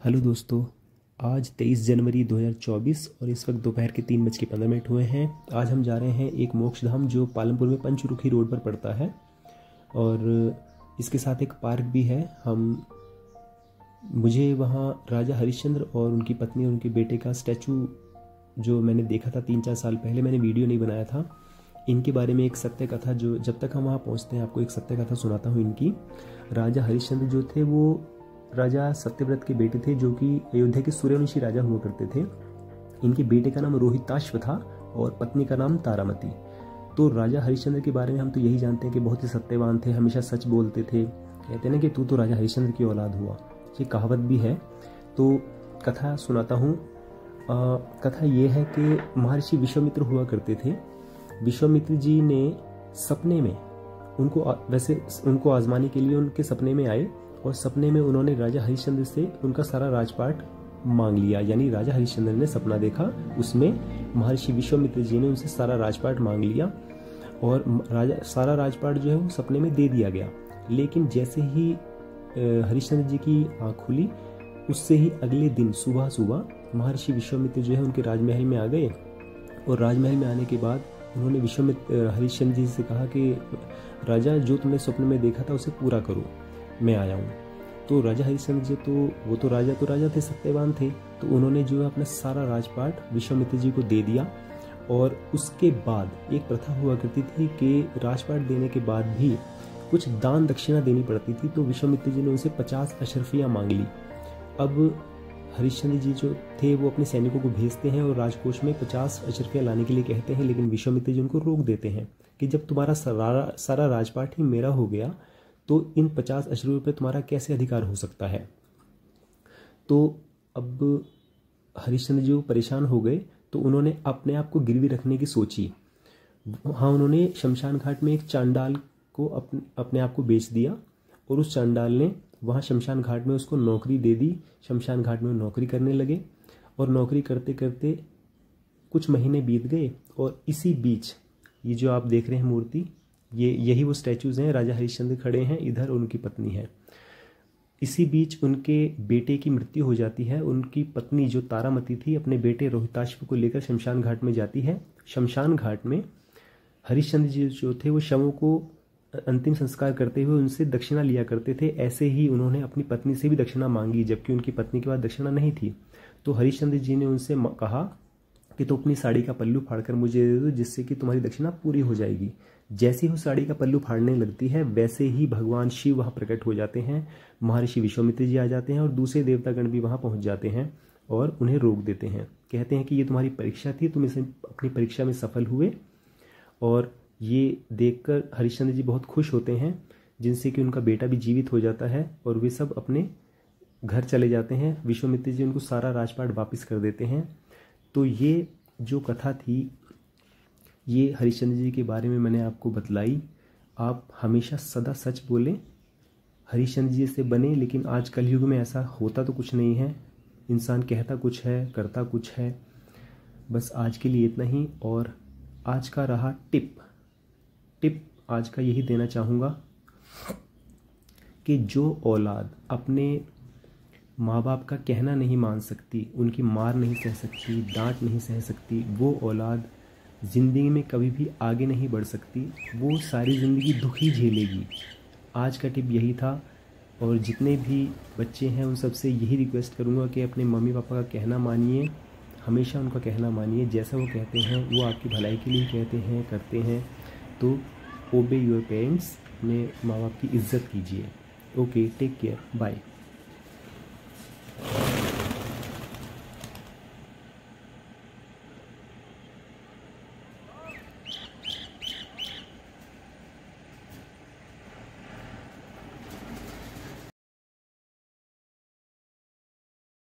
Hello दोस्तों, आज 23 जनवरी 2024 और इस वक्त दोपहर के 3:15 हुए हैं। आज हम जा रहे हैं एक मोक्षधाम जो पालमपुर में पंचरुखी रोड पर पड़ता है और इसके साथ एक पार्क भी है। मुझे वहाँ राजा हरिश्चंद्र और उनकी पत्नी और उनके बेटे का स्टैचू जो मैंने देखा था 3-4 साल पहले, मैंने वीडियो नहीं बनाया था। इनके बारे में एक सत्य कथा, जो जब तक हम वहाँ पहुँचते हैं आपको एक सत्य कथा सुनाता हूँ इनकी। राजा हरिश्चंद्र जो थे वो राजा सत्यव्रत के बेटे थे, जो कि अयोध्या के सूर्यवंशी राजा हुआ करते थे। इनके बेटे का नाम रोहिताश्व था और पत्नी का नाम तारामती। तो राजा हरिश्चंद्र के बारे में हम तो यही जानते हैं कि बहुत ही सत्यवान थे, हमेशा सच बोलते थे। कहते हैं ना कि तू तो राजा हरिश्चंद्र की औलाद हुआ, ये कहावत भी है। तो कथा सुनाता हूँ। कथा ये है कि महर्षि विश्वामित्र हुआ करते थे। विश्वामित्र जी ने सपने में उनको आजमाने के लिए उनके सपने में आए और सपने में उन्होंने राजा हरिश्चंद्र से उनका सारा राजपाट मांग लिया। यानी राजा हरिश्चंद्र ने सपना देखा, उसमें महर्षि विश्वामित्र जी ने उनसे सारा राजपाट मांग लिया और सारा राजपाट जो है वो सपने में दे दिया गया। लेकिन जैसे ही हरिश्चंद्र जी की आँख खुली, उससे ही अगले दिन सुबह सुबह महर्षि विश्वामित्र जो है उनके राजमहल में आ गए और राजमहल में आने के बाद उन्होंने हरिश्चंद्र जी से कहा कि राजा, जो तुमने स्वप्न में देखा था उसे पूरा करो, मैं आया हूँ। तो राजा हरिश्चंद्र जी तो राजा थे, सत्यवान थे। तो उन्होंने जो है अपना सारा राजपाट विश्वामित्र जी को दे दिया। और उसके बाद एक प्रथा हुआ करती थी कि राजपाट देने के बाद भी कुछ दान दक्षिणा देनी पड़ती थी। तो विश्वामित्र जी ने उनसे 50 अशरफियाँ मांग ली। अब हरिश्चंद्र जी जो थे वो अपने सैनिकों को भेजते हैं और राजकोष में 50 अशरफियाँ लाने के लिए कहते हैं, लेकिन विश्वामित्र जी उनको रोक देते हैं कि जब तुम्हारा सारा राजपाट ही मेरा हो गया तो इन 50 अशरफियों पर तुम्हारा कैसे अधिकार हो सकता है। तो अब हरिश्चंद्र जी परेशान हो गए, तो उन्होंने अपने आप को गिरवी रखने की सोची। हाँ, उन्होंने शमशान घाट में एक चांडाल को अपने आप को बेच दिया और उस चांडाल ने वहाँ शमशान घाट में उसको नौकरी दे दी। शमशान घाट में नौकरी करने लगे और नौकरी करते करते कुछ महीने बीत गए और इसी बीच ये जो आप देख रहे हैं मूर्ति, यही वो स्टैचूज हैं। राजा हरिश्चंद्र खड़े हैं, इधर उनकी पत्नी है। इसी बीच उनके बेटे की मृत्यु हो जाती है। उनकी पत्नी जो तारामती थी अपने बेटे रोहिताश्व को लेकर शमशान घाट में जाती है। शमशान घाट में हरिश्चंद्र जी जो थे वो शवों को अंतिम संस्कार करते हुए उनसे दक्षिणा लिया करते थे। ऐसे ही उन्होंने अपनी पत्नी से भी दक्षिणा मांगी, जबकि उनकी पत्नी के पास दक्षिणा नहीं थी। तो हरिश्चंद्र जी ने उनसे कहा कि तो अपनी साड़ी का पल्लू फाड़कर मुझे दे दो, जिससे कि तुम्हारी दक्षिणा पूरी हो जाएगी। जैसे ही वो साड़ी का पल्लू फाड़ने लगती है, वैसे ही भगवान शिव वहाँ प्रकट हो जाते हैं। महर्षि विश्वामित्र जी आ जाते हैं और दूसरे देवतागण भी वहाँ पहुँच जाते हैं और उन्हें रोक देते हैं। कहते हैं कि ये तुम्हारी परीक्षा थी, तुम इसे अपनी परीक्षा में सफल हुए। और ये देखकर हरिश्चंद्र जी बहुत खुश होते हैं, जिनसे कि उनका बेटा भी जीवित हो जाता है और वे सब अपने घर चले जाते हैं। विश्वामित्र जी उनको सारा राजपाट वापस कर देते हैं। तो ये जो कथा थी, ये हरिश्चंद्र जी के बारे में मैंने आपको बतलाई। आप हमेशा सदा सच बोलें, हरिश्चंद्र जी से बने। लेकिन आज कलयुग में ऐसा होता तो कुछ नहीं है, इंसान कहता कुछ है, करता कुछ है। बस आज के लिए इतना ही। और आज का रहा टिप आज का यही देना चाहूँगा कि जो औलाद अपने माँ बाप का कहना नहीं मान सकती, उनकी मार नहीं सह सकती, डांट नहीं सह सकती, वो औलाद ज़िंदगी में कभी भी आगे नहीं बढ़ सकती। वो सारी ज़िंदगी दुख ही झेलेगी। आज का टिप यही था। और जितने भी बच्चे हैं उन सबसे यही रिक्वेस्ट करूँगा कि अपने मम्मी पापा का कहना मानिए, हमेशा उनका कहना मानिए। जैसा वो कहते हैं वो आपकी भलाई के लिए कहते हैं, करते हैं। तो ओबे योर पेरेंट्स, अपने माँ बाप की इज्जत कीजिए। Okay, take care, bye.